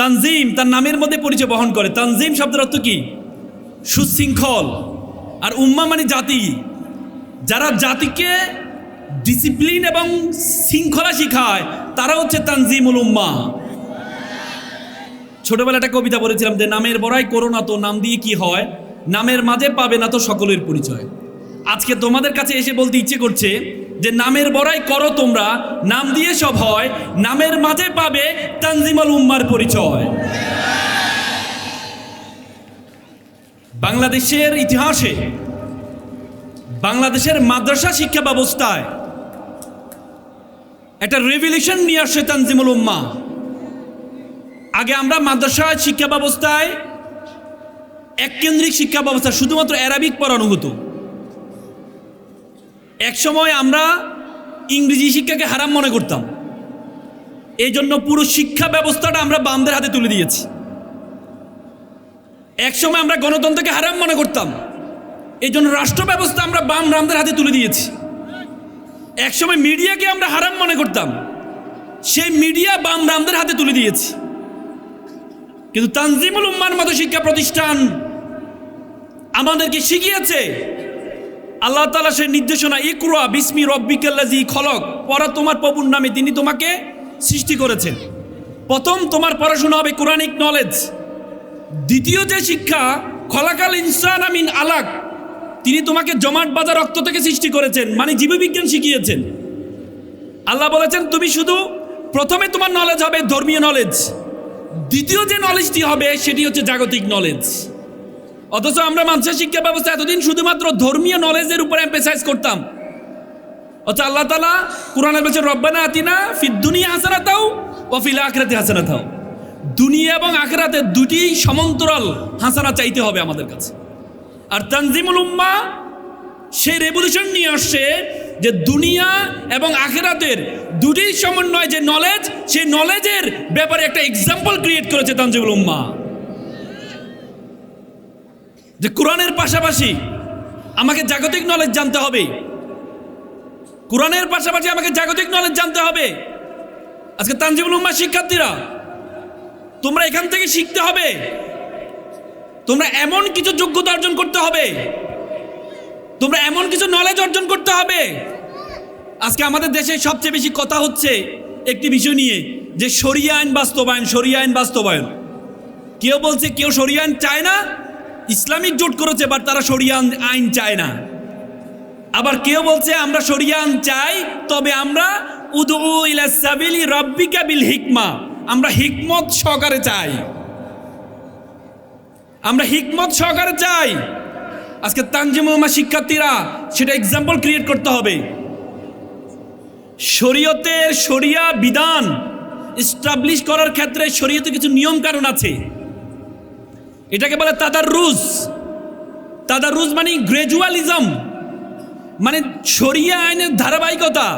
তানজিম তার নামের মধ্যে পরিচয় বহন করে। তানজিম শব্দের অর্থ কি? সুশৃঙ্খল। আর উম্মাহ মানে জাতি। যারা জাতিকে ডিসিপ্লিন এবং শৃঙ্খলা শিখায় তারা হচ্ছে তানজিমুল উম্মাহ। ছোটবেলা একটা কবিতা পড়েছিলাম যে নামের বড়াই করো না তো নাম দিয়ে কি হয়, নামের মাঝে পাবে না তো সকলের পরিচয়। আজকে তোমাদের কাছে এসে বলতে ইচ্ছে করছে যে নামের বড়াই করো তোমরা, নাম দিয়ে সব হয়, নামের মাঝে পাবে তানজিমুল উম্মাহর পরিচয়। বাংলাদেশের ইতিহাসে বাংলাদেশের মাদ্রাসা শিক্ষা ব্যবস্থায় একটা রেভলিউশন নিয়ে আসছে তানজিমুল উম্মাহ। আগে আমরা মাদ্রাসা শিক্ষা ব্যবস্থায় এককেন্দ্রিক শিক্ষা ব্যবস্থা, শুধুমাত্র অ্যারাবিক পড়ানো হতো। একসময় আমরা ইংরেজি শিক্ষাকে হারাম মনে করতাম, এই জন্য পুরো শিক্ষা ব্যবস্থাটা আমরা বামদের হাতে তুলে দিয়েছি। একসময় আমরা গণতন্ত্রকে হারাম মনে করতাম, এই জন্য রাষ্ট্র ব্যবস্থা আমরা বামদের হাতে তুলে দিয়েছি। একসময় মিডিয়াকে আমরা হারাম মনে করতাম, সেই মিডিয়া বামদের হাতে তুলে দিয়েছি। কিন্তু তানজিমুল উম্মাহর মতো শিক্ষা প্রতিষ্ঠান আমাদেরকে শিখিয়েছে আল্লাহ তাআলা সেই নির্দেশনা, ইকরা বিসমি রব্বিকাল্লাযী খলক, পড়া তোমার প্রভুর নামে, তিনি তোমাকে সৃষ্টি করেছেন। প্রথম তোমার পড়াশোনা হবে কোরআনিক নলেজ। দ্বিতীয় যে শিক্ষা, খলাকাল ইনসানা মিন আলাক, তিনি তোমাকে জমাট বাঁধা রক্ত থেকে সৃষ্টি করেছেন, মানে জীববিজ্ঞান শিখিয়েছেন। আল্লাহ বলেছেন তুমি শুধু প্রথমে তোমার নলেজ হবে ধর্মীয় নলেজ, দ্বিতীয় যে নলেজটি হবে সেটি হচ্ছে জাগতিক নলেজ। অথচ আমরা মাদ্রাসা শিক্ষা ব্যবস্থা এতদিন শুধুমাত্র ধর্মীয় নলেজের উপর এমফাসাইজ করতাম। অথচ আল্লাহ তাআলা কোরআনে বলেছেন রব্বানা আতিনা ফিদ দুনিয়া হাসানাতাও ওয়া ফিল আখিরাতি হাসানাতাও, দুনিয়া এবং আখিরাতে দুটি সমান্তরাল হাসানা চাইতে হবে আমাদের কাছে। আর তানজিমুল উম্মাহ সেই রেভলিউশন নিয়ে আসছে যে দুনিয়া এবং আখিরাতের দুটি সমন্বয় যে নলেজ, সেই নলেজের ব্যাপারে একটা এক্সাম্পল ক্রিয়েট করেছে তানজিমুল উম্মাহ। যে কোরআনের পাশাপাশি আমাকে জাগতিক নলেজ জানতে হবে, কোরআনের পাশাপাশি আমাকে জাগতিক নলেজ জানতে হবে। আজকে তানজিমুল উম্মাহ শিক্ষার্থীরা, তোমরা এখান থেকে শিখতে হবে, তোমরা এমন কিছু যোগ্যতা অর্জন করতে হবে, তোমরা এমন কিছু নলেজ অর্জন করতে হবে। আজকে আমাদের দেশে সবচেয়ে বেশি কথা হচ্ছে একটি বিষয় নিয়ে, যে শরিয়া আইন বাস্তবায়ন, শরিয়া আইন বাস্তবায়ন। কেউ বলছে কেউ শরিয়া আইন চায় না, ইসলামিক জোট করেছে বাট তারা শরিয়া আইন চায় না। আবার কেউ বলছে আমরা শরিয়া আইন চাই, তবে আমরা উদউ ইলা সাবিলি রাব্বিকা বিল হিকমা, আমরা হিকমত সহকারে চাই, আমরা হিকমত সহকারে চাই। আজকে তানজিমুল উম্মাহ শিক্ষার্থীরা সেটা এক্সাম্পল ক্রিয়েট করতে হবে। শরীয়তের শরিয়া বিধান এস্টাবলিশ করার ক্ষেত্রে শরীয়তে কিছু নিয়ম কানুন আছে, এটাকে বলে তাদাররুজ। তাদাররুজ মানে গ্রাজুয়ালিজম, মানে শরিয়া আইনের ধারাবাহিকতা।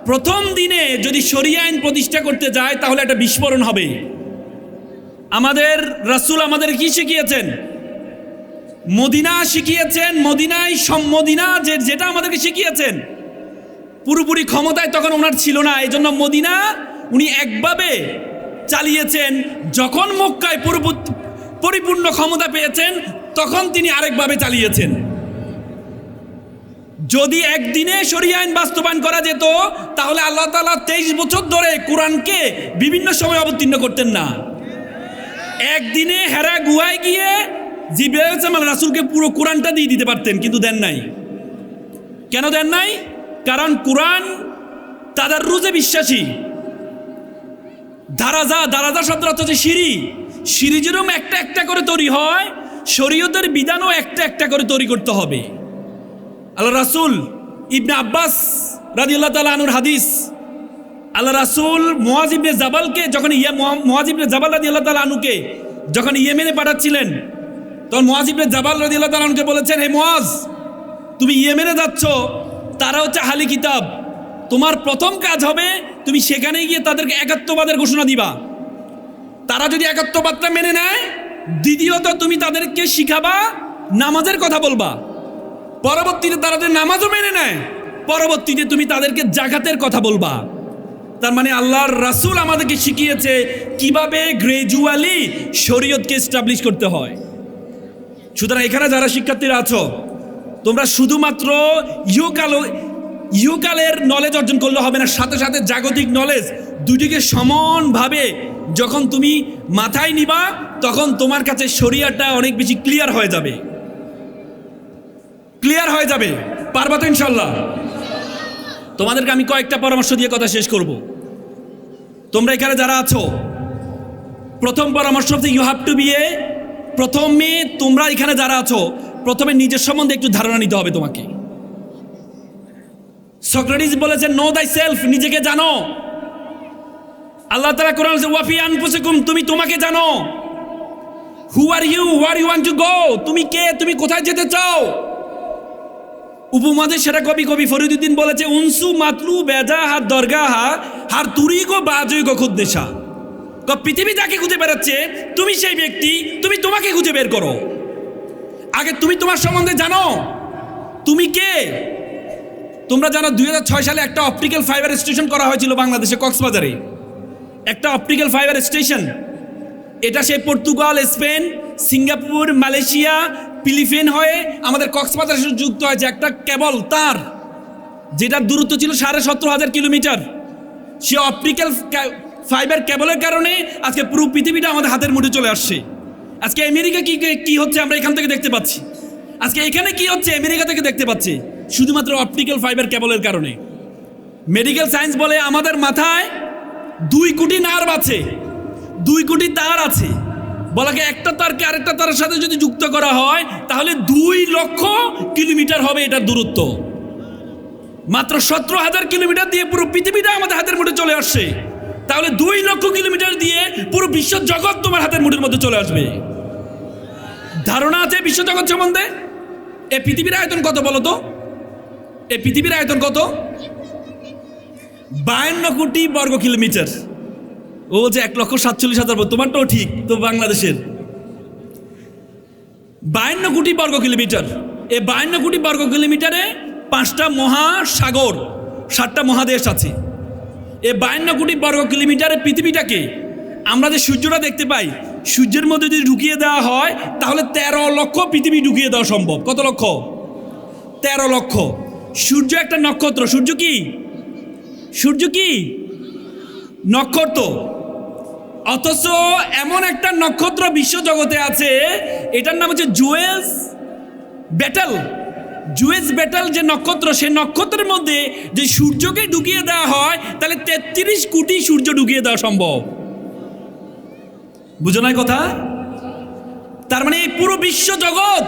প্রথম দিনে যদি শরিয়া আইন প্রতিষ্ঠা করতে যায় তাহলে একটা বিস্ফোরণ হবে। আমাদের রাসূল আমাদের কি শিখিয়েছেন? মদিনা শিখিয়েছেন। মদিনায় মদিনা যেটা আমাদেরকে শিখিয়েছেন, পুরোপুরি ক্ষমতায় তখন ওনার ছিল না, এই জন্য মদিনা উনি একভাবে চালিয়েছেন। যখন মক্কায় পরিপূর্ণ ক্ষমতা পেয়েছেন তখন তিনি আরেকভাবে চালিয়েছেন। যদি একদিনে শরিয়া আইন বাস্তবায়ন করা যেত তাহলে আল্লাহ তাআলা 23 বছর ধরে কোরআনকে বিভিন্ন সময় অবতীর্ণ করতেন না। একদিনে হেরা গুহায় গিয়ে জিবরাইল রাসূলকে পুরো কোরআনটা দিয়ে দিতে পারতেন, কিন্তু দেন নাই। কেন দেন নাই? কারণ কোরআন তাদাররুজে বিশ্বাসী। দারাজা শব্দ অর্থ হচ্ছে সিঁড়ি। সিঁড়ি যেরকম একটা একটা করে তৈরি হয়, শরীয়তের বিধানও একটা একটা করে তৈরি করতে হবে। আল্লাহ রাসূল ইবনে আব্বাস রাদিয়াল্লাহু তাআলা আনহুর হাদিস, আল্লাহ রাসূল মুআজ ইবনে জাবালকে যখন মুআজ ইবনে জাবাল রাদিয়াল্লাহু তাআলা আনহুকে যখন ইয়েমেনে পাঠাচ্ছিলেন, তখন মুআজ ইবনে জাবাল রাদিয়াল্লাহু তাআলা আনহুকে বলেছেন, হে মুআজ, তুমি ইয়েমেনে যাচ্ছ, তারা হচ্ছে আহলি কিতাব, তোমার প্রথম কাজ হবে তুমি সেখানে গিয়ে তাদেরকে একাত্মবাদের ঘোষণা দিবা। তারা যদি একাত্মবাদটা মেনে নেয়, দ্বিতীয়ত তুমি তাদেরকে শিখাবা, নামাজের কথা বলবা। পরবর্তীতে তারা যদি নামাজও মেনে নেয়, পরবর্তীতে তুমি তাদেরকে জাকাতের কথা বলবা। তার মানে আল্লাহর রাসূল আমাদেরকে শিখিয়েছে কিভাবে গ্রাজুয়ালি শরীয়তকে এস্টাবলিশ করতে হয়। সুতরাং এখানে যারা শিক্ষার্থীরা আছো, তোমরা শুধুমাত্র ইহকালের নলেজ অর্জন করলে হবে না, সাথে সাথে জাগতিক নলেজ দুটিকে সমানভাবে যখন তুমি মাথায় নিবা, তখন তোমার কাছে শরিয়াটা অনেক বেশি ক্লিয়ার হয়ে যাবে। পারবা তো ইনশাল্লাহ? তোমাদেরকে আমি কয়েকটা পরামর্শ দিয়ে কথা শেষ করব। তোমরা এখানে যারা আছো, প্রথম পরামর্শ হচ্ছে ইউ হ্যাভ টু বি প্রথমে তোমরা এখানে যারা আছো, প্রথমে নিজের সম্বন্ধে একটু ধারণা নিতে হবে তোমাকে। সক্রেটিস বলেছে নো দাই সেলফ, নিজেকে জানো। আল্লাহ তাআলা কোরআনে বলেছে ওয়াফি আনফুসিকুম, তুমি তোমাকে জানো। Who are you, where you want to go, তুমি কে, তুমি কোথায় যেতে চাও। উপমাদের সেরা কবি ফরিদুদ্দিন বলেছে উনসু মাতলু বেজা হাত দরগাহা হার তুরি গো বাজই গো খুদ্দেশা। পৃথিবী যাকে খুঁজে বেড়াচ্ছে, তুমি সেই ব্যক্তি, তুমি তোমাকে খুঁজে বের করো। আগে তুমি তোমার সম্বন্ধে জানো, তুমি কে। তোমরা জানো 2006 সালে একটা অপটিক্যাল ফাইবার স্টেশন করা হয়েছিল বাংলাদেশে, কক্সবাজারে একটা অপটিক্যাল ফাইবার স্টেশন। এটা সেই Portugal, Spain, Singapore, Malaysia, Philippines হয়ে আমাদের কক্সবাজার সাথে যুক্ত হয়েছে একটা কেবল তার, যেটার দূরত্ব ছিল 17,500 কিলোমিটার। সে অপটিক্যাল ফাইবার কেবলের কারণে আজকে পুরো পৃথিবীটা আমাদের হাতের মুঠে চলে আসছে। আজকে আমেরিকা কি হচ্ছে আমরা এখান থেকে দেখতে পাচ্ছি। আজকে এখানে কি হচ্ছে আমেরিকা থেকে দেখতে পাচ্ছি, শুধুমাত্র অপটিক্যাল ফাইবার কেবলের কারণে। মেডিকেল সায়েন্স বলে আমাদের মাথায় 2 কোটি নার্ভ আছে, 2 কোটি তার আছে। বলাকে একটা তারকে আরেকটা তারের সাথে যদি যুক্ত করা হয় তাহলে 2 লক্ষ কিলোমিটার হবে এটার দূরত্ব। মাত্র 17,000 কিলোমিটার দিয়ে পুরো পৃথিবীটা আমাদের হাতের মুঠে চলে আসছে। তাহলে 2 লক্ষ কিলোমিটার দিয়ে পুরো বিশ্ব জগৎ তোমার হাতের মুঠের মধ্যে চলে আসবে। ধারণা আছে বিশ্ব জগৎ সম্বন্ধে? এই পৃথিবীর আয়তন কত বলো তো? এই পৃথিবীর আয়তন কত? 52 কোটি বর্গ কিলোমিটার। ও যে 1,47,000, তোমারটাও ঠিক তো, বাংলাদেশের 52 কোটি বর্গ কিলোমিটার। এই 52 কোটি বর্গ কিলোমিটারে 5টা মহাসাগর, 7টা মহাদেশ আছে। এই 52 কোটি বর্গ কিলোমিটারে পৃথিবীটাকে আমরা যে সূর্যটা দেখতে পাই, সূর্যের মধ্যে যদি ঢুকিয়ে দেওয়া হয় তাহলে 13 লক্ষ পৃথিবী ঢুকিয়ে দেওয়া সম্ভব। কত লক্ষ? 13 লক্ষ। সূর্য একটা নক্ষত্র। সূর্য কি নক্ষত্র। অথচ এমন একটা নক্ষত্র বিশ্ব জগতে আছে, এটার নাম হচ্ছে জুয়েস ব্যাটেল। যে নক্ষত্র, সেই নক্ষত্রের মধ্যে যে সূর্যকে ঢুকিয়ে দেওয়া হয় তাহলে 33 কোটি সূর্য ঢুকিয়ে দেওয়া সম্ভব। বুঝো না কথা? তার মানে এই পুরো বিশ্ব জগৎ,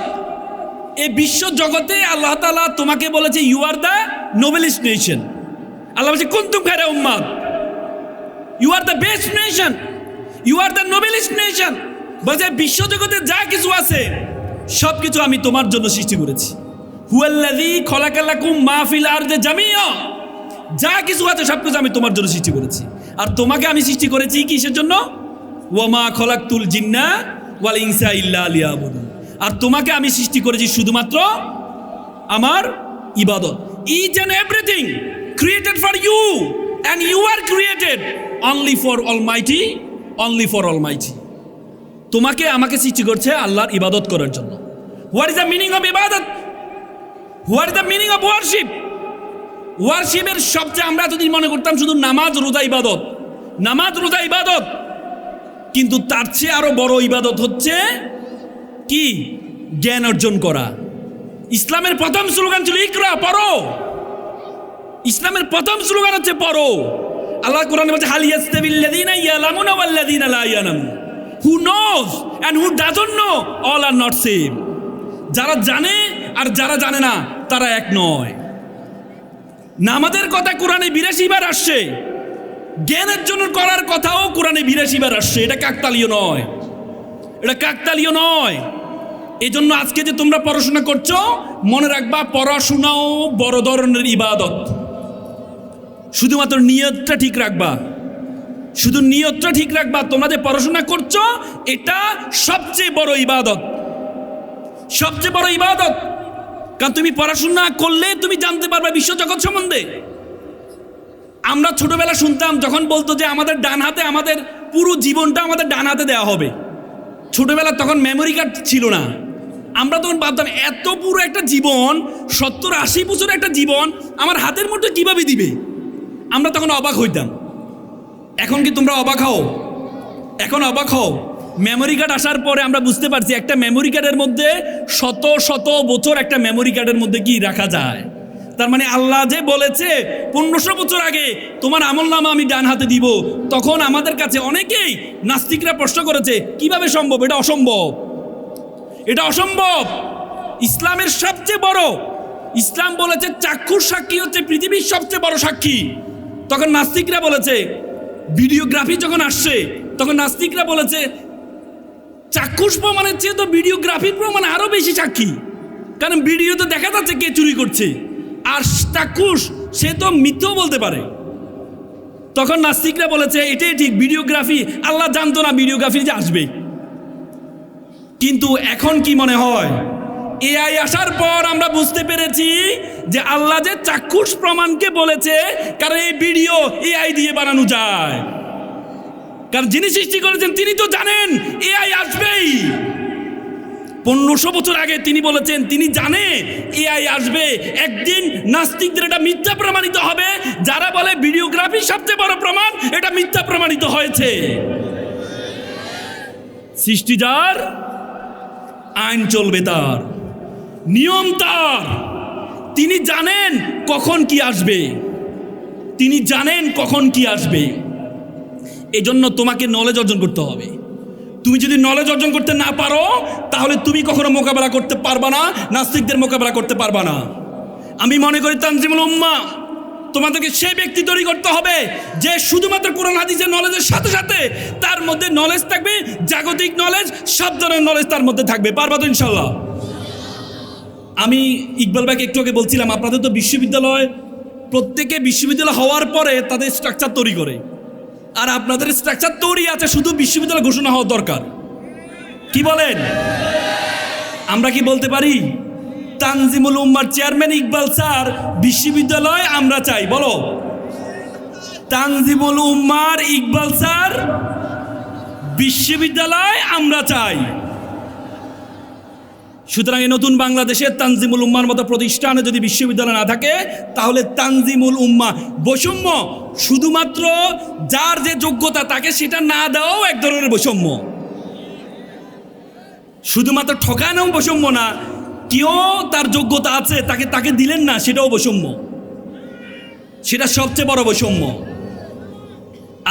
এই বিশ্ব জগতে আল্লাহ তাআলা তোমাকে বলেছে you are the noblest nation. Allah বলছে কুনতুম খায়রা উম্মাত, you are the best nation, you are the noblest nation. বলছে বিশ্ব জগতে যা কিছু আছে সব কিছু আমি তোমার জন্য সৃষ্টি করেছি। হুয়াল্লাযী খলাকালাকুম মা ফিল আরদি জামিআ, যা কিছু আছে সব কিছু আমি তোমার জন্য সৃষ্টি করেছি। আর তোমাকে আমি সৃষ্টি করেছি কিসের জন্য? ওয়া মা খলাকতুল জিন্না ওয়াল ইনসা ইল্লা লিয়াবুদুন। আর তোমাকে আমি সৃষ্টি করেছি শুধুমাত্র আমার ইবাদত। Each and everything created for you and you are created only for Almighty. তোমাকে আমাকে সৃষ্টি করছে আল্লাহর ইবাদত করার জন্য। What is the meaning of ইবাদত? What is the meaning of worship? ওয়ার্শিপের সবচেয়ে আমরা যদি মনে করতাম শুধু নামাজ রোজা ইবাদত, কিন্তু তার চেয়ে আরো বড় ইবাদত হচ্ছে কি? জ্ঞান অর্জন করা। ইসলামের প্রথম স্লোগান ছিল ইকরা, পড়ো। ইসলামের প্রথম স্লোগান হচ্ছে পড়ো। আল্লাহ কোরআনে বলছে হাল ইয়াস্তাবিল্লাযীনা ইয়ালামুনা ওয়াল্লাযীনা লা ইয়ালামুন, who knows and who doesn't know all are not same. যারা জানে আর যারা জানে না তারা এক নয়। নামাজের কথা কোরআনে 82 বার আসছে, জ্ঞানের জন্য করার কথাও কোরআনে 82 বার আসছে। এটা কাকতালীয় নয়। এই জন্য আজকে যে তোমরা পড়াশোনা করছো, মনে রাখবা পড়াশোনাও বড় ধরনের ইবাদত। শুধুমাত্র নিয়তটা ঠিক রাখবা। তোমরা যে পড়াশোনা করছো এটা সবচেয়ে বড় ইবাদত। কারণ তুমি পড়াশোনা করলে তুমি জানতে পারবে বিশ্বজগৎ সম্বন্ধে। আমরা ছোটবেলা শুনতাম যখন বলতো যে আমাদের ডান হাতে, আমাদের পুরো জীবনটা আমাদের ডান হাতে দেওয়া হবে। ছোটবেলা তখন মেমোরি কার্ড ছিল না, আমরা তখন ভাবতাম এত পুরো একটা জীবন, 70-80 বছরের একটা জীবন আমার হাতের মধ্যে কিভাবে দিবে। আমরা তখন অবাক হইতাম। এখন কি তোমরা অবাক হও? এখন অবাক হও? মেমোরি কার্ড আসার পরে আমরা বুঝতে পারছি একটা মেমোরি কার্ডের মধ্যে শত শত বছর একটা মেমোরি কার্ডের মধ্যে কি রাখা যায়। তার মানে আল্লাহ যে বলেছে 1500 বছর আগে তোমার আমলনামা আমি ডান হাতে দিব, তখন আমাদের কাছে অনেকেই নাস্তিকরা প্রশ্ন করেছে কিভাবে সম্ভব? এটা অসম্ভব, এটা অসম্ভব। ইসলামের সবচেয়ে বড়, ইসলাম বলেছে চাক্ষুষ সাক্ষী হচ্ছে পৃথিবীর সবচেয়ে বড় সাক্ষী। তখন নাস্তিকরা বলেছে, ভিডিওগ্রাফি যখন আসছে তখন নাস্তিকরা বলেছে চাক্ষুষ প্রমাণের চেয়ে তো ভিডিওগ্রাফির প্রমাণ আরো বেশি সাক্ষী, কারণ ভিডিওতে দেখা যাচ্ছে কে চুরি করছে, আর চাক্ষুষ সে তো মিথ্যাও বলতে পারে। তখন নাস্তিকরা বলেছে এটাই ঠিক, ভিডিওগ্রাফি আল্লাহ জানতো না ভিডিওগ্রাফি যে আসবে। কিন্তু এখন কি মনে হয়? এআই আসার পর আমরা বুঝতে পেরেছি যে আল্লাহ যে চাক্ষুষ প্রমাণকে বলেছে, কারণ এই ভিডিও এআই দিয়ে বানানো যায়। কারণ যিনি সৃষ্টি করেছেন তিনি তো জানেন এআই আসবেই। 1500 বছর আগে তিনি বলেছেন, তিনি জানে এআই আসবে একদিন। নাস্তিকদের এটা মিথ্যা প্রমাণিত হবে, যারা বলে ভিডিওগ্রাফি সবচেয়ে বড় প্রমাণ, এটা মিথ্যা প্রমাণিত হয়েছে। সৃষ্টি যার, আইন চলবে তার, নিয়ম তার। তিনি জানেন কখন কি আসবে, তিনি জানেন কখন কি আসবে। এজন্য তোমাকে নলেজ অর্জন করতে হবে। তুমি যদি নলেজ অর্জন করতে না পারো তাহলে তুমি কখনো মোকাবেলা করতে পারবা না, নাস্তিকদের মোকাবেলা করতে পারবা না। আমি মনে করি তানজিমুল উম্মাহ তোমাদেরকে সেই ব্যক্তি তৈরি করতে হবে যে শুধুমাত্র কোরআন হাদিসের নলেজের সাথে সাথে তার মধ্যে নলেজ থাকবে, জাগতিক নলেজ, সব ধরনের নলেজ তার মধ্যে থাকবে। পারবা তো ইনশাল্লাহ? আমি ইকবাল ভাইকে একটু আগে বলছিলাম, আপনাদের তো বিশ্ববিদ্যালয়, প্রত্যেকে বিশ্ববিদ্যালয় হওয়ার পরে তাদের স্ট্রাকচার তৈরি করে, আর আপনাদের স্ট্রাকচার তৈরি আছে, শুধু বিশ্ববিদ্যালয় ঘোষণা হওয়া দরকার। কি বলেন? আমরা কি বলতে পারি তানজিমুল উম্মাহর চেয়ারম্যান ইকবাল স্যার বিশ্ববিদ্যালয় আমরা চাই? বলো, তানজিমুল উম্মাহর ইকবাল স্যার বিশ্ববিদ্যালয় আমরা চাই। সুতরাং এই নতুন বাংলাদেশের তানজিমুল উম্মাহর মতো প্রতিষ্ঠানে যদি বিশ্ববিদ্যালয় না থাকে তাহলে তানজিমুল উম্মাহ বৈষম্য, শুধুমাত্র যার যে যোগ্যতা তাকে সেটা না দেওয়াও এক ধরনের বৈষম্য। শুধুমাত্র ঠকানো বৈষম্য না, কেউ তার যোগ্যতা আছে তাকে তাকে দিলেন না, সেটাও বৈষম্য, সেটা সবচেয়ে বড় বৈষম্য।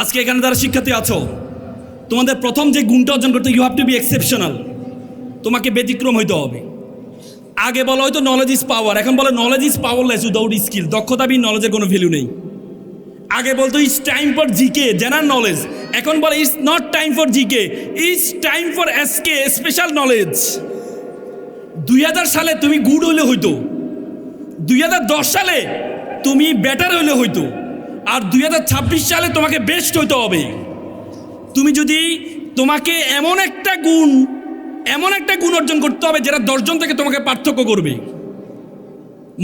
আজকে এখানে যারা শিক্ষার্থী আছো, তোমাদের প্রথম যে গুণটা অর্জন করতে, you have to be exceptional. তোমাকে ব্যতিক্রম হইতে হবে। আগে বলা হয়তো নলেজ ইজ পাওয়ার, এখন বলে knowledge is powerless without skill. দক্ষতাবিহীন নলেজের কোনো ভ্যালু নেই। আগে বলতো it's time for GK, general knowledge, এখন বলে it's not time for GK, it's time for SK, special knowledge. 2000 সালে তুমি গুড হইলে হইতো, 2010 সালে তুমি বেটার হইলে হইতো, আর 2026 সালে তোমাকে বেস্ট হইতে হবে। তুমি যদি, তোমাকে এমন একটা গুণ অর্জন করতে হবে যেটা 10 জন থেকে তোমাকে পার্থক্য করবে।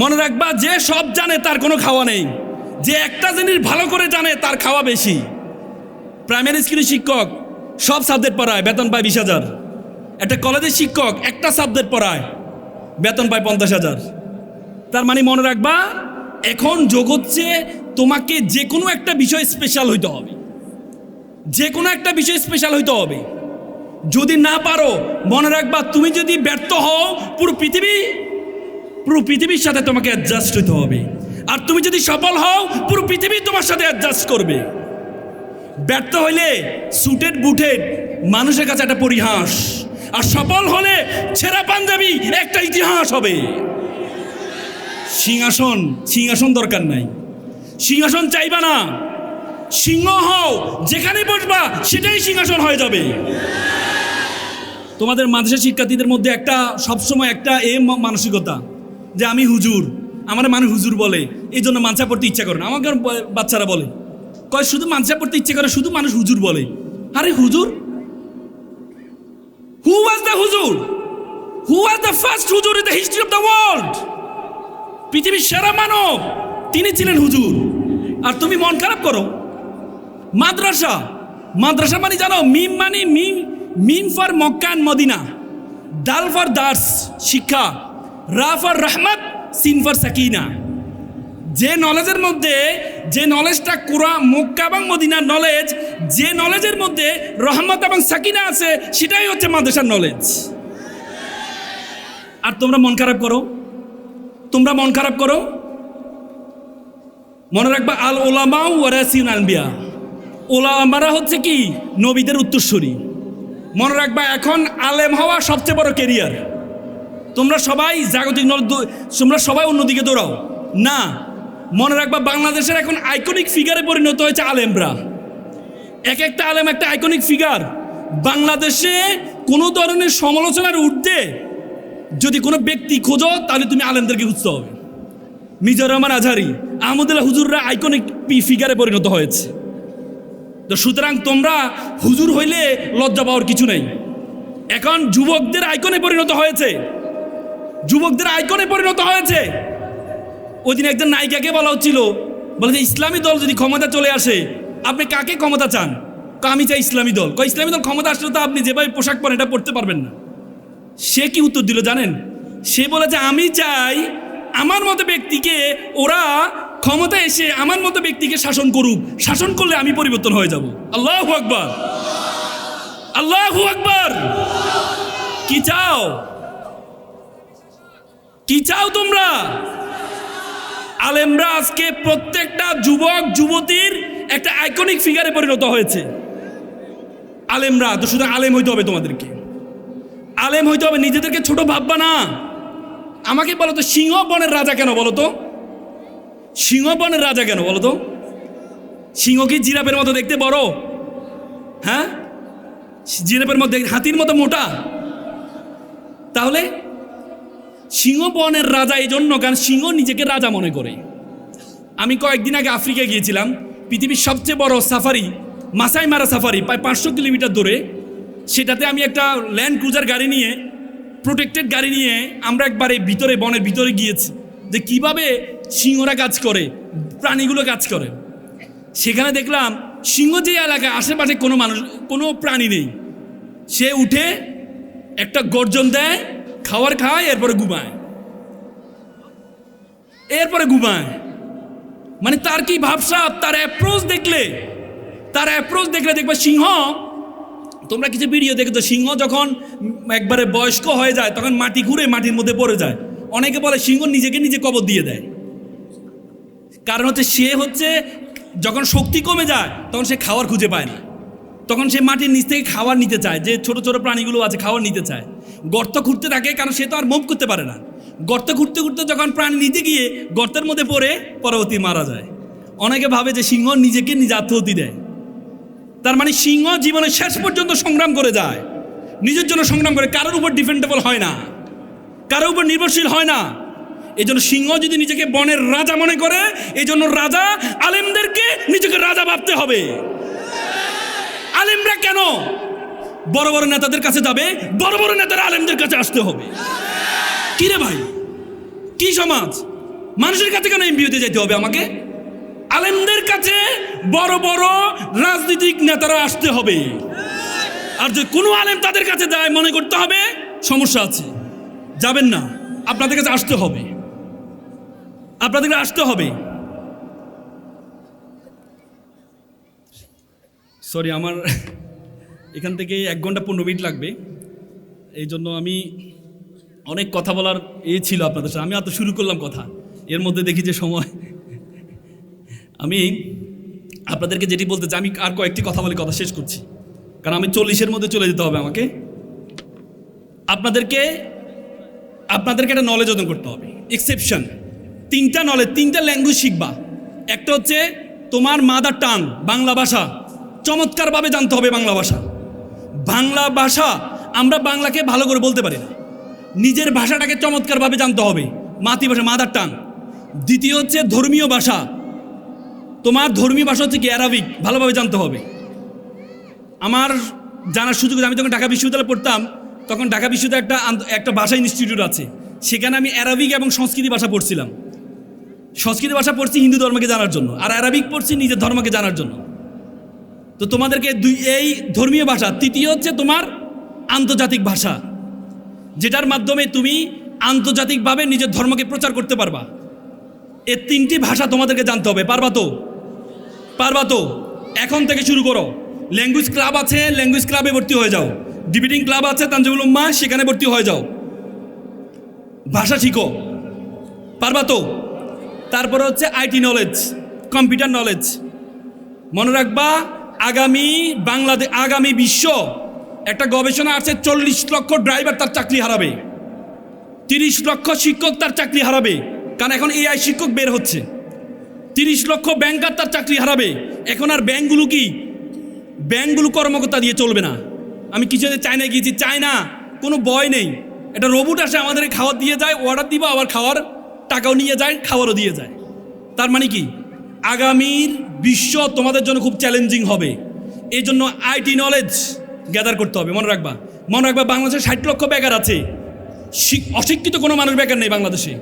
মনে রাখবা, যে সব জানে তার কোনো খাওয়া নেই, যে একটা জিনিস ভালো করে জানে তার খাওয়া বেশি। প্রাইমারি স্কুলের শিক্ষক সব সাবজেক্ট পড়ায়, বেতন পায় 20,000। একটা কলেজের শিক্ষক একটা সাবজেক্ট পড়ায়, বেতন পায় 50,000। তার মানে মনে রাখবা, এখন যোগ হচ্ছে তোমাকে যে কোনো একটা বিষয় স্পেশাল হইতে হবে, যে কোনো একটা বিষয় স্পেশাল হইতে হবে। যদি না পারো, মনে রাখবা, তুমি যদি ব্যর্থ হও পুরো পৃথিবীর সাথে তোমাকে অ্যাডজাস্ট হইতে হবে। আর তুমি যদি সফল হও পুরো পৃথিবী তোমার সাথে অ্যাডজাস্ট করবে। ব্যর্থ হইলে সুটেড বুটেড মানুষের কাছে একটা পরিহাস, আর সফল হলে ছেঁড়া পাঞ্জাবি একটা ইতিহাস হবে। সিংহাসন দরকার নাই, সিংহাসন চাইবা না, সিংহ হও, যেখানে বসবা সেটাই সিংহাসন হয়ে যাবে। তোমাদের মাদ্রাসা শিক্ষার্থীদের মধ্যে একটা সবসময় একটা মানসিকতা যে আমি হুজুর, আমার মানুষ হুজুর বলে, এই জন্য মানসা পড়তে ইচ্ছা করে না। আমাকে বাচ্চারা বলে, কয় শুধু মানসা পড়তে ইচ্ছা করে, শুধু মানুষ হুজুর বলে। আরে হুজুর, হু ওয়াজ দ্য হুজুর? হু ওয়াজ দ্য ফার্স্ট হুজুর in the history of the world? পৃথিবীর সেরা মানব তিনি ছিলেন হুজুর। আর তুমি মন খারাপ করো। মাদ্রাসা, মাদ্রাসা মানে জানো, মিম মানে মিম ফর মক্কা এন্ড মদিনা, দাল ফর দার্স শিক্ষা, রা ফর রহমত, সিন ফর সাকিনা। যে নলেজের মধ্যে, যে নলেজটা কোরআন মক্কা এবং মদিনার নলেজ, যে নলেজের মধ্যে রহমত এবং সাকিনা আছে, সেটাই হচ্ছে মাদ্রাসার নলেজ। আর তোমরা মন খারাপ করো, তোমরা মন খারাপ করো। মনে রাখবা, আল ওলামা ওয়ারাসিউল আনবিয়া, ওলামারা হচ্ছে কি নবীদের উত্তরসূরি। মনে রাখবা, এখন আলেম হওয়া সবচেয়ে বড় কেরিয়ার। তোমরা সবাই জাগতিক তোমরা সবাই অন্যদিকে দৌড়াও না। মনে রাখবা, বাংলাদেশের এখন আইকনিক ফিগারে পরিণত হয়েছে আলেমরা। এক একটা আলেম একটা আইকনিক ফিগার। বাংলাদেশে কোনো ধরনের সমালোচনার ঊর্ধ্বে যদি কোনো ব্যক্তি খোঁজো, তাহলে তুমি আলেমদেরকে খুঁজতে হবে। মিজানুর রহমান আজহারি, আহমদুল্লাহ হুজুররা আইকনিক ফিগারে পরিণত হয়েছে। তো সুতরাং তোমরা হুজুর হইলে লজ্জা পাওয়ার কিছু নেই। এখন যুবকদের আইকনে পরিণত হয়েছে, যুবকদের আইকনে পরিণত হয়েছে। ওই দিন একজন নায়িকাকে বলা হচ্ছিল, বলে যে ইসলামী দল যদি ক্ষমতা চলে আসে, আপনি কাকে ক্ষমতা চান? আমি চাই ইসলামী দল। ইসলামী দল ক্ষমতা আসলে তো আপনি যেভাবে পোশাক পরেন এটা পড়তে পারবেন না। সে কি উত্তর দিল জানেন? সে বলেছে, আমি চাই আমার মতো ব্যক্তিকে, ওরা ক্ষমতা এসে আমার মতো ব্যক্তিকে শাসন করুক, শাসন করলে আমি পরিবর্তন হয়ে যাব। আল্লাহু আকবার, আল্লাহু আকবার। কি চাও? কি চাও তোমরা? আলেমরা আজকে প্রত্যেকটা যুবক যুবতীর একটা আইকনিক ফিগারে পরিণত হয়েছে। আলেমরা তো শুধু আলেম হইতে হবে, তোমাদেরকে আলেম হইতে হবে, নিজেদেরকে ছোট ভাববা না। আমাকে বলো তো, সিংহ বনের রাজা কেন বলো তো? সিংহ বনের রাজা কেন বলো তো? সিংহ কি জিরাফের মতো দেখতে বড়? হ্যাঁ, জিরাফের মতো, হাতির মতো মোটা? তাহলে সিংহ বনের রাজা এই জন্য, কারণ সিংহ নিজেকে রাজা মনে করে। আমি কয়েকদিন আগে আফ্রিকা গিয়েছিলাম, পৃথিবীর সবচেয়ে বড় সাফারি, মাসাই মারা সাফারি, প্রায় 500 কিলোমিটার দূরে। সেটাতে আমি একটা ল্যান্ড ক্রুজার গাড়ি নিয়ে, প্রোটেক্টেড গাড়ি নিয়ে আমরা একবারে ভিতরে, বনের ভিতরে গিয়েছি, যে কিভাবে সিংহরা কাজ করে, প্রাণীগুলো কাজ করে। সেখানে দেখলাম সিংহ যে এলাকায় আশেপাশে কোনো মানুষ, কোনো প্রাণী নেই, সে উঠে একটা গর্জন দেয়, খাবার খায়, এরপরে ঘুমায়, এরপরে ঘুমায়। মানে তার কি ভাবসাব, তার অ্যাপ্রোচ দেখলে, তার অ্যাপ্রোচ দেখলে দেখবে সিংহ, তোমরা কিছু ভিডিও দেখেছো, সিংহ যখন একবারে বয়স্ক হয়ে যায় তখন মাটি ঘুরে মাটির মধ্যে পড়ে যায়। অনেকে বলে সিংহ নিজেকে নিজে কবর দিয়ে দেয়। কারণ হচ্ছে, সে হচ্ছে যখন শক্তি কমে যায় তখন সে খাবার খুঁজে পায় না, তখন সে মাটির নিচ থেকে খাবার নিতে চায়, যে ছোট ছোট প্রাণীগুলো আছে খাবার নিতে চায়, গর্ত খুঁড়তে থাকে, কারণ সে তো আর মুভ করতে পারে না। গর্ত খুঁড়তে খুঁড়তে যখন প্রাণী নিতে গিয়ে গর্তের মধ্যে পড়ে পরবর্তী মারা যায়। অনেকে ভাবে যে সিংহ নিজেকে নিজে আত্মহত্যা দেয়। তার মানে সিংহ জীবনের শেষ পর্যন্ত সংগ্রাম করে যায়, নিজের জন্য সংগ্রাম করে, কারোর উপর ডিপেন্ডেবল হয় না, কারোর উপর নির্ভরশীল হয় না। এই জন্য সিংহ যদি নিজেকে বনের রাজা মনে করে, এই জন্য রাজা আলেমদেরকে নিজেকে রাজা ভাবতে হবে। আলেমরা কেন বড় বড় নেতাদের কাছে যাবে? বড় বড় নেতারা আলেমদের কাছে আসতে হবে। কি রে ভাই, কি সমাজ? মানুষের কাছে কেন এমপি হতে যেতে হবে আমাকে? আলেমদের কাছে বড় বড় রাজনৈতিক নেতারা আসতে হবে। আর যদি কোনো আলেম তাদের কাছে যায়, মনে করতে হবে সমস্যা আছে, যাবেন না, আপনাদের কাছে আসতে হবে, আপনাদের কাছে আসতে হবে। সরি, আমার এখান থেকে 1 ঘন্টা 15 মিনিট লাগবে, এই জন্য আমি অনেক কথা বলার ছিল আপনাদের সাথে। আমি এত শুরু করলাম কথা, এর মধ্যে দেখি যে সময়। আমি আপনাদেরকে যেটি বলতে চাই, আমি আর কয়েকটি কথা বলে কথা শেষ করছি, কারণ আমি 40-এর মধ্যে চলে যেতে হবে আমাকে। আপনাদেরকে একটা নলেজ অর্জন করতে হবে। এক্সেপশন, 3টা নলেজ, 3টা ল্যাঙ্গুয়েজ শিখবা। একটা হচ্ছে তোমার মাদার টাং, বাংলা ভাষা, চমৎকারভাবে জানতে হবে বাংলা ভাষা। বাংলা ভাষা, আমরা বাংলাকে ভালো করে বলতে পারি না, নিজের ভাষাটাকে চমৎকারভাবে জানতে হবে, মাতৃভাষা, মাদার টাং। দ্বিতীয় হচ্ছে ধর্মীয় ভাষা, তোমার ধর্মীয় ভাষা হচ্ছে কি অ্যারাবিক, ভালোভাবে জানতে হবে। আমার জানার সুযোগ, আমি যখন ঢাকা বিশ্ববিদ্যালয়ে পড়তাম, তখন ঢাকা বিশ্ববিদ্যালয়ে একটা ভাষা ইনস্টিটিউট আছে, সেখানে আমি অ্যারাবিক এবং সংস্কৃতি ভাষা পড়ছিলাম। সংস্কৃত ভাষা পড়ছি হিন্দু ধর্মকে জানার জন্য, আর আরবিক পড়ছি নিজের ধর্মকে জানার জন্য। তো তোমাদেরকে এই ধর্মীয় ভাষা, তৃতীয় হচ্ছে তোমার আন্তর্জাতিক ভাষা, যেটার মাধ্যমে তুমি আন্তর্জাতিকভাবে নিজের ধর্মকে প্রচার করতে পারবা। এই তিনটি ভাষা তোমাদেরকে জানতে হবে। পারবা তো? পারবা তো? এখন থেকে শুরু করো। ল্যাঙ্গুয়েজ ক্লাব আছে, ল্যাঙ্গুয়েজ ক্লাবে ভর্তি হয়ে যাও। ডিবেটিং ক্লাব আছে তানজিমুল উম্মাহ, সেখানে ভর্তি হয়ে যাও। ভাষা শিখো। পারবা তো? তারপরে হচ্ছে আইটি নলেজ, কম্পিউটার নলেজ। মনে রাখবা, আগামী বিশ্ব একটা গবেষণা আছে, 40 লক্ষ ড্রাইভার তার চাকরি হারাবে, 30 লক্ষ শিক্ষক তার চাকরি হারাবে, কারণ এখন এআই শিক্ষক বের হচ্ছে। 30 লক্ষ ব্যাংকার তার চাকরি হারাবে। এখন আর ব্যাংকগুলো কর্মকর্তা দিয়ে চলবে না। আমি কিছুদিন চায়নায় গিয়েছি, চায়না কোনো ভয় নেই, একটা রোবট আসে আমাদের খাবার দিয়ে যায়, অর্ডার দিব, আবার খাওয়ার টাকাও নিয়ে যায়, খাবারও দিয়ে যায়। তার মানে কি, আগামীর বিশ্ব তোমাদের জন্য খুব চ্যালেঞ্জিং হবে। এই জন্য আইটি নলেজ গ্যাদার করতে হবে। মনে রাখবা বাংলাদেশে 60 লক্ষ বেকার আছে। অশিক্ষিত কোনো মানুষ বেকার নেই বাংলাদেশে,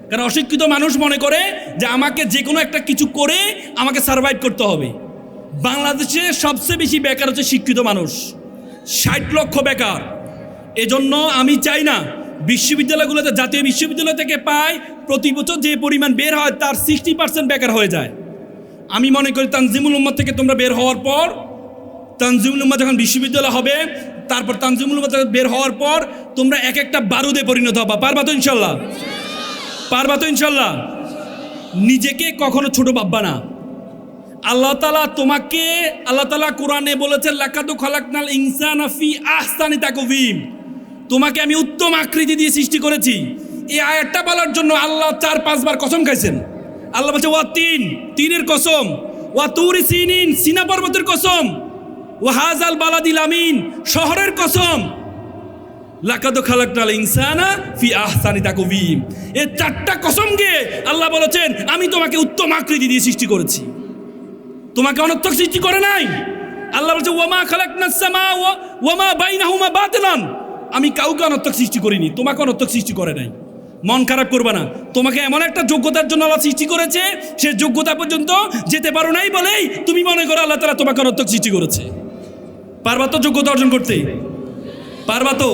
কারণ অশিক্ষিত মানুষ মনে করে যে আমাকে যে কোনো একটা কিছু করে আমাকে সার্ভাইভ করতে হবে। বাংলাদেশে সবচেয়ে বেশি বেকার হচ্ছে শিক্ষিত মানুষ, 60 লক্ষ বেকার। এজন্য আমি চাই না বিশ্ববিদ্যালয়গুলোতে, জাতীয় বিশ্ববিদ্যালয় থেকে পায় প্রতি বছর যে পরিমাণ বের হয় তার 60% বেকার হয়ে যায়। আমি মনে করি তানজিমুল উম্মাহ থেকে তোমরা বের হওয়ার পর, তানজিমুল উম্মাহ যখন বিশ্ববিদ্যালয় হবে, তারপর তানজিমুল উম্মাহ থেকে বের হওয়ার পর তোমরা এক একটা বারুদে পরিণত হবা। পারবা তো ইনশাল্লাহ? পারবা তো ইনশাল্লাহ? নিজেকে কখনো ছোট ভাববা না। আল্লাহ তাআলা কোরআনে বলেছেন, লাকাদ খালাকনাল ইনসানা ফি আহসানি তাকওয়িম, তোমাকে আমি উত্তম আকৃতি দিয়ে সৃষ্টি করেছি। এই আয়াতটা বলার জন্য আল্লাহ 4-5 বার কসম খাইছেন। আল্লাহ বলছে তিনের কসম, ওয়া তুরি সিনিন, সিনা পর্বতের কসম, ওয়া হাযাল বালাদিল আমিন, শহরের কসম, লাকাদ খালাকনাল ইনসানা ফি আহসানি তাকওয়িম। এই 4টা কসমকে আল্লাহ বলেছেন আমি তোমাকে উত্তম আকৃতি দিয়ে সৃষ্টি করেছি, তোমাকে অনর্থক সৃষ্টি করে নাই। আল্লাহ বলছে ওয়ামা খালাকনাস সামা ওয়ামা বাইনাহুমা বাতিলান, আমি কাউকে অনর্থক সৃষ্টি করিনি, তোমাকে অনর্থক সৃষ্টি করে নাই। মন খারাপ করবা না, তোমাকে এমন একটা যোগ্যতার জন্য আল্লাহ সৃষ্টি করেছে, সে যোগ্যতা পর্যন্ত যেতে পারো নাই বলেই তুমি মনে করো আল্লাহ তাআলা তোমাকে অনর্থক সৃষ্টি করেছে। পারবা তো যোগ্যতা অর্জন করতে? পারবা তো?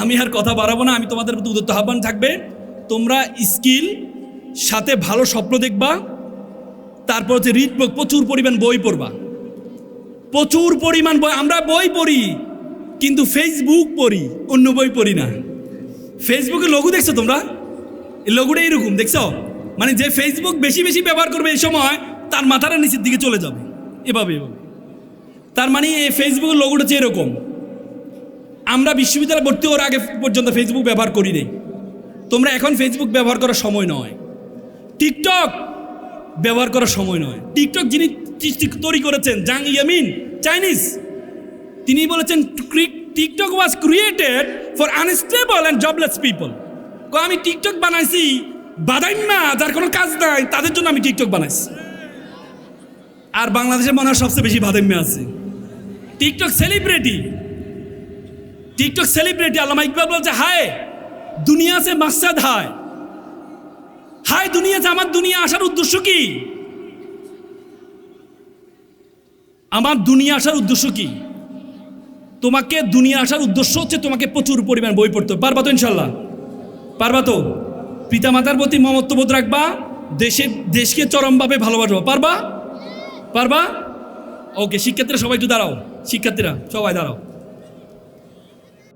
আমি আর কথা বাড়াবো না, আমি তোমাদের প্রতি উদ্যত আহ্বান থাকবে, তোমরা স্কিল সাথে ভালো স্বপ্ন দেখবা। তারপর হচ্ছে রিড বুক, প্রচুর পরিমাণ বই পড়বা, প্রচুর পরিমাণ বই। আমরা বই পড়ি কিন্তু ফেসবুক পড়ি, অন্য বই পড়ি না। ফেসবুকের লোগো দেখছো তোমরা? এই লোগোটা এইরকম দেখছো, মানে যে ফেসবুক বেশি বেশি ব্যবহার করবে এই সময় তার মাথাটা নিচের দিকে চলে যাবে, এভাবে। তার মানে এই ফেসবুকের লোগোটা হচ্ছে এরকম। আমরা বিশ্ববিদ্যালয়ে ভর্তি হওয়ার আগে পর্যন্ত ফেসবুক ব্যবহার করি নাই। তোমরা এখন ফেসবুক ব্যবহার করার সময় নয়, টিকটক ব্যবহার করার সময় নয়। টিকটক যিনি তৈরি করেছেন, জাং ইয়ামিন, চাইনিজ, তিনি বলেছেন TikTok was created for unstable and jobless people. আমি টিকটক বানাইছি বাদাইম্মা, যার কোনো কাজ নাই, তাদের জন্য আমি টিকটক বানাইছি। আর বাংলাদেশে মনে হয় সবচেয়ে বেশি বাদাইম্মা আছে। টিকটক সেলিব্রিটি, আল্লামা ইকবাল বলছে, হায় দুনিয়া সে মাকসাদ হায়, হায় দুনিয়াতে আমার দুনিয়া আসার উদ্দেশ্য কি? আমার দুনিয়া আসার উদ্দেশ্য কি? তোমাকে দুনিয়া আসার উদ্দেশ্য হচ্ছে তোমাকে প্রচুর পরিমাণ বই পড়তে। পারবা তো ইনশাল্লাহ? পারবা তো? পিতামাতার প্রতি মমত্ববোধ রাখবা, দেশকে চরমভাবে ভালোবাসবা। পারবা? ওকে, শিক্ষার্থীরা সবাই একটু দাঁড়াও, শিক্ষার্থীরা সবাই দাঁড়াও।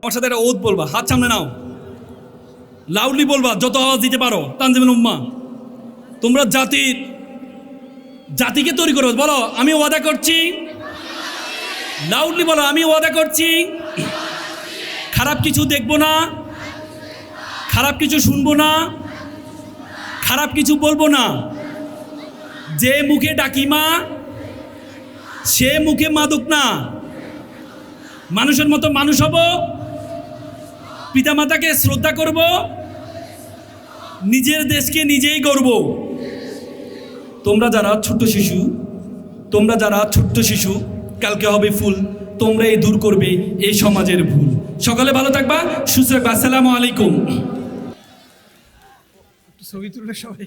আমার সাথে একটা ওত বলবা, হাত সামনে নাও, লাউডলি বলবা, যত আওয়াজ দিতে পারো। তানজিমুল উম্মাহ, তোমরা জাতিকে তৈরি করো। বলো, আমি ওয়াদা করছি, লাউডলি বলো, আমি ওয়াদা করছি খারাপ কিছু দেখবো না, খারাপ কিছু শুনবো না, খারাপ কিছু বলবো না। যে মুখে ডাকি মা, সে মুখে মাদক না। মানুষের মতো মানুষ হব, পিতামাতাকে শ্রদ্ধা করব, নিজের দেশকে নিজেই গর্ব। তোমরা যারা ছোট্ট শিশু, কালকে হবে ফুল, তোমরা এই দূর করবে এই সমাজের ভুল। সকালে ভালো থাকবা, সুস্থ থাকবা। আসসালামু আলাইকুম। ছবি তুললে সবাই।